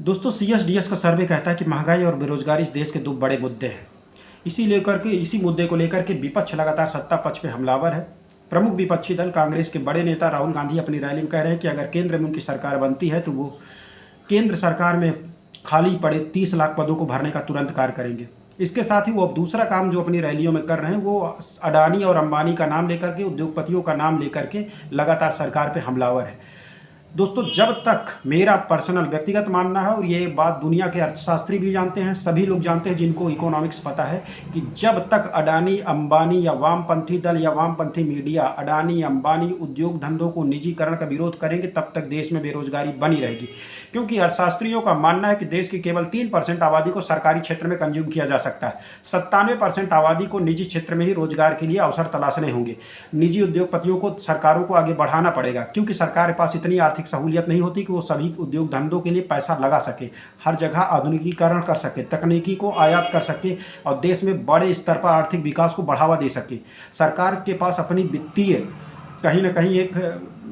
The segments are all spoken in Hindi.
दोस्तों सीएसडीएस का सर्वे कहता है कि महंगाई और बेरोजगारी इस देश के दो बड़े मुद्दे हैं। इसी मुद्दे को लेकर के विपक्ष लगातार सत्ता पक्ष पे हमलावर है। प्रमुख विपक्षी दल कांग्रेस के बड़े नेता राहुल गांधी अपनी रैली में कह रहे हैं कि अगर केंद्र में उनकी सरकार बनती है तो वो केंद्र सरकार में खाली पड़े 30 लाख पदों को भरने का तुरंत कार्य करेंगे। इसके साथ ही वो अब दूसरा काम जो अपनी रैलियों में कर रहे हैं वो अडानी और अंबानी का नाम लेकर के, उद्योगपतियों का नाम लेकर के लगातार सरकार पे हमलावर है। दोस्तों जब तक मेरा पर्सनल व्यक्तिगत मानना है, और ये बात दुनिया के अर्थशास्त्री भी जानते हैं, सभी लोग जानते हैं जिनको इकोनॉमिक्स पता है, कि जब तक अडानी अंबानी या वामपंथी दल या वामपंथी मीडिया अडानी अंबानी उद्योग धंधों को निजीकरण का विरोध करेंगे तब तक देश में बेरोजगारी बनी रहेगी। क्योंकि अर्थशास्त्रियों का मानना है कि देश की केवल 3% आबादी को सरकारी क्षेत्र में कंज्यूम किया जा सकता है। 97% आबादी को निजी क्षेत्र में ही रोजगार के लिए अवसर तलाशने होंगे। निजी उद्योगपतियों को सरकारों को आगे बढ़ाना पड़ेगा, क्योंकि सरकार के पास इतनी आर्थिक सहूलियत नहीं होती कि वो सभी उद्योग धंधों के लिए पैसा लगा सके, हर जगह आधुनिकीकरण कर सके, तकनीकी को आयात कर सके और देश में बड़े स्तर पर आर्थिक विकास को बढ़ावा दे सके। सरकार के पास अपनी वित्तीय कहीं ना कहीं एक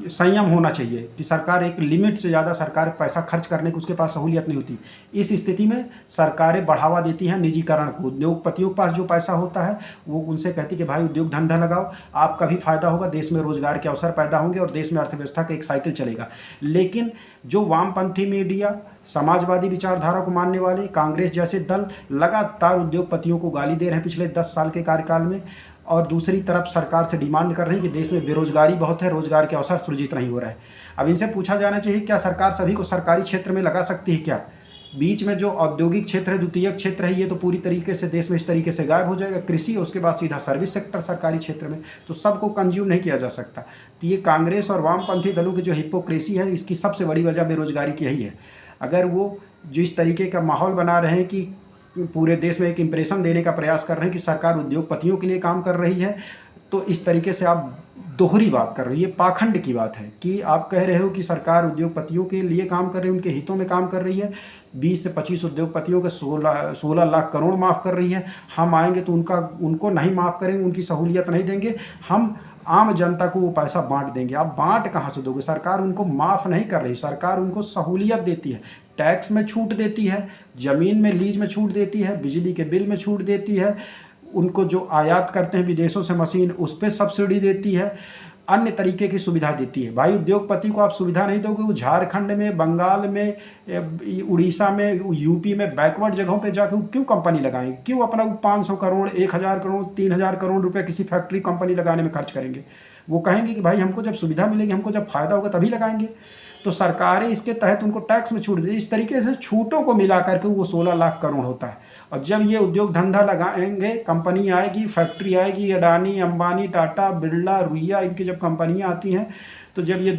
संयम होना चाहिए कि सरकार एक लिमिट से ज़्यादा सरकार पैसा खर्च करने की उसके पास सहूलियत नहीं होती। इस स्थिति में सरकारें बढ़ावा देती हैं निजीकरण को। उद्योगपतियों के पास जो पैसा होता है वो उनसे कहती कि भाई उद्योग धंधा लगाओ, आपका भी फायदा होगा, देश में रोजगार के अवसर पैदा होंगे और देश में अर्थव्यवस्था का एक साइकिल चलेगा। लेकिन जो वामपंथी मीडिया, समाजवादी विचारधारा को मानने वाले कांग्रेस जैसे दल लगातार उद्योगपतियों को गाली दे रहे हैं पिछले 10 साल के कार्यकाल में, और दूसरी तरफ सरकार से डिमांड कर रहे हैं कि देश में बेरोजगारी बहुत है, रोजगार के अवसर सृजित नहीं हो रहा है। अब इनसे पूछा जाना चाहिए क्या सरकार सभी को सरकारी क्षेत्र में लगा सकती है क्या? बीच में जो औद्योगिक क्षेत्र है, द्वितीयक क्षेत्र है, ये तो पूरी तरीके से देश में इस तरीके से गायब हो जाएगा। कृषि, उसके बाद सीधा सर्विस सेक्टर सरकारी क्षेत्र में, तो सबको कंज्यूम नहीं किया जा सकता। तो ये कांग्रेस और वामपंथी दलों की जो हिपोक्रेसी है, इसकी सबसे बड़ी वजह बेरोजगारी की यही है। अगर वो जो इस तरीके का माहौल बना रहे हैं कि पूरे देश में एक इम्प्रेशन देने का प्रयास कर रहे हैं कि सरकार उद्योगपतियों के लिए काम कर रही है, तो इस तरीके से आप दोहरी बात कर रही है, पाखंड की बात है कि आप कह रहे हो कि सरकार उद्योगपतियों के लिए काम कर रही है, उनके हितों में काम कर रही है। 20 से 25 उद्योगपतियों के 16 लाख करोड़ माफ़ कर रही है। हम आएंगे तो उनको नहीं माफ़ करेंगे, उनकी सहूलियत नहीं देंगे, हम आम जनता को वो पैसा बांट देंगे। आप बांट कहाँ से दोगे? सरकार उनको माफ़ नहीं कर रही, सरकार उनको सहूलियत देती है, टैक्स में छूट देती है, ज़मीन में लीज में छूट देती है, बिजली के बिल में छूट देती है, उनको जो आयात करते हैं विदेशों से मशीन उस पर सब्सिडी देती है, अन्य तरीके की सुविधा देती है। भाई उद्योगपति को आप सुविधा नहीं दोगे, वो झारखंड में, बंगाल में, उड़ीसा में, यूपी में बैकवर्ड जगहों पे जाकर क्यों कंपनी लगाएंगे? क्यों अपना 500 करोड़, 1000 करोड़, 3000 करोड़ रुपए किसी फैक्ट्री कंपनी लगाने में खर्च करेंगे? वो कहेंगे कि भाई हमको जब सुविधा मिलेगी, हमको जब फायदा होगा तभी लगाएंगे। तो सरकारें इसके तहत उनको टैक्स में छूट दी। इस तरीके से छूटों को मिला करके वो 16 लाख करोड़ होता है। और जब ये उद्योग धंधा लगाएंगे, कंपनी आएगी, फैक्ट्री आएगी, अडानी अंबानी टाटा बिरला रुइया इनकी जब कंपनियां आती हैं, तो जब ये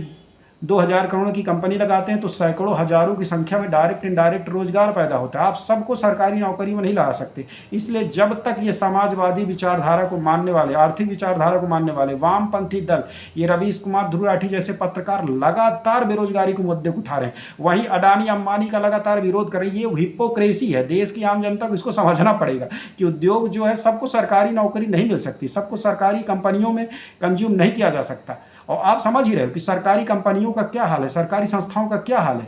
2000 करोड़ की कंपनी लगाते हैं तो सैकड़ों हजारों की संख्या में डायरेक्ट इनडायरेक्ट रोजगार पैदा होता है। आप सबको सरकारी नौकरी में नहीं लगा सकते। इसलिए जब तक ये समाजवादी विचारधारा को मानने वाले, आर्थिक विचारधारा को मानने वाले वामपंथी दल, ये रवीश कुमार ध्रुव राठी जैसे पत्रकार लगातार बेरोजगारी को मुद्दे को उठा रहे हैं, वहीं अडानी अंबानी का लगातार विरोध कर रही है, ये हिपोक्रेसी है। देश की आम जनता को इसको समझना पड़ेगा कि उद्योग जो है, सबको सरकारी नौकरी नहीं मिल सकती, सबको सरकारी कंपनियों में कंज्यूम नहीं किया जा सकता। और आप समझ ही रहे हो कि सरकारी कंपनियों का क्या हाल है, सरकारी संस्थाओं का क्या हाल है।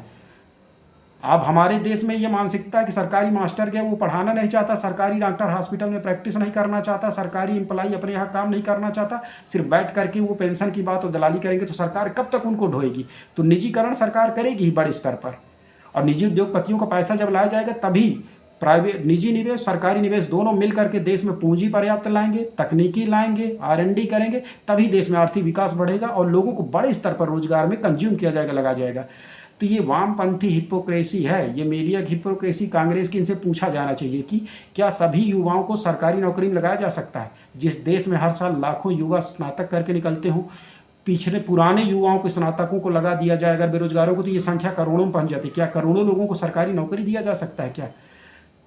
अब हमारे देश में ये मानसिकता है कि सरकारी मास्टर क्या वो पढ़ाना नहीं चाहता, सरकारी डॉक्टर हॉस्पिटल में प्रैक्टिस नहीं करना चाहता, सरकारी एम्प्लॉई अपने यहाँ काम नहीं करना चाहता, सिर्फ बैठ करके वो पेंशन की बात और दलाली करेंगे, तो सरकार कब तक उनको ढोएगी? तो निजीकरण सरकार करेगी ही बड़े स्तर पर, और निजी उद्योगपतियों का पैसा जब लाया जाएगा तभी प्राइवेट, निजी निवेश, सरकारी निवेश दोनों मिल करके देश में पूंजी पर्याप्त लाएंगे, तकनीकी लाएंगे, R&D करेंगे, तभी देश में आर्थिक विकास बढ़ेगा और लोगों को बड़े स्तर पर रोजगार में कंज्यूम किया जाएगा, लगा जाएगा। तो ये वामपंथी हिपोक्रेसी है, ये मीडिया की हिपोक्रेसी कांग्रेस की। इनसे पूछा जाना चाहिए कि क्या सभी युवाओं को सरकारी नौकरी में लगाया जा सकता है? जिस देश में हर साल लाखों युवा स्नातक करके निकलते हों, पिछले पुराने युवाओं को, स्नातकों को लगा दिया जाए अगर बेरोजगारों को, तो ये संख्या करोड़ों में पहुँच जाती है। क्या करोड़ों लोगों को सरकारी नौकरी दिया जा सकता है क्या?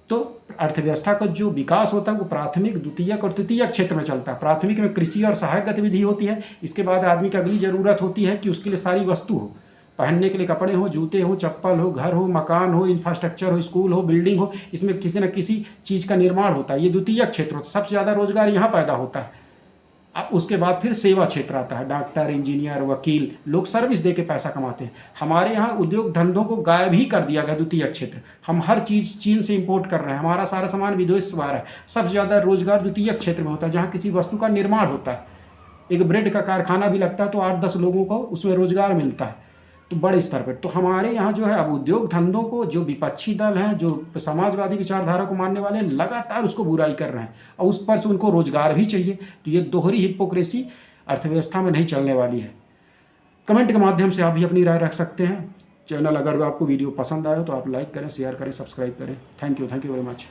तो अर्थव्यवस्था का जो विकास होता है वो प्राथमिक, द्वितीयक और तृतीयक क्षेत्र में चलता है। प्राथमिक में कृषि और सहायक गतिविधि होती है, इसके बाद आदमी की अगली ज़रूरत होती है कि उसके लिए सारी वस्तु हो, पहनने के लिए कपड़े हो, जूते हो, चप्पल हो, घर हो, मकान हो, इंफ्रास्ट्रक्चर हो, स्कूल हो, बिल्डिंग हो, इसमें किसी न किसी चीज़ का निर्माण होता है। ये द्वितीयक क्षेत्र होता है, सबसे ज़्यादा रोजगार यहाँ पैदा होता है। अब उसके बाद फिर सेवा क्षेत्र आता है, डॉक्टर, इंजीनियर, वकील, लोग सर्विस दे के पैसा कमाते हैं। हमारे यहाँ उद्योग धंधों को गायब ही कर दिया गया द्वितीयक क्षेत्र। हम हर चीज़ चीन से इंपोर्ट कर रहे हैं, हमारा सारा सामान विदेश से आ रहा है। सबसे ज़्यादा रोजगार द्वितीयक क्षेत्र में होता है, जहाँ किसी वस्तु का निर्माण होता है। एक ब्रेड का कारखाना भी लगता है तो 8-10 लोगों को उसमें रोजगार मिलता है, तो बड़े स्तर पर। तो हमारे यहाँ जो है अब उद्योग धंधों को जो विपक्षी दल हैं, जो समाजवादी विचारधारा को मानने वाले, लगातार उसको बुराई कर रहे हैं और उस पर से उनको रोजगार भी चाहिए। तो ये दोहरी हिपोक्रेसी अर्थव्यवस्था में नहीं चलने वाली है। कमेंट के माध्यम से आप भी अपनी राय रख सकते हैं। चैनल अगर आपको वीडियो पसंद आए तो आप लाइक करें, शेयर करें, सब्सक्राइब करें। Thank you very much.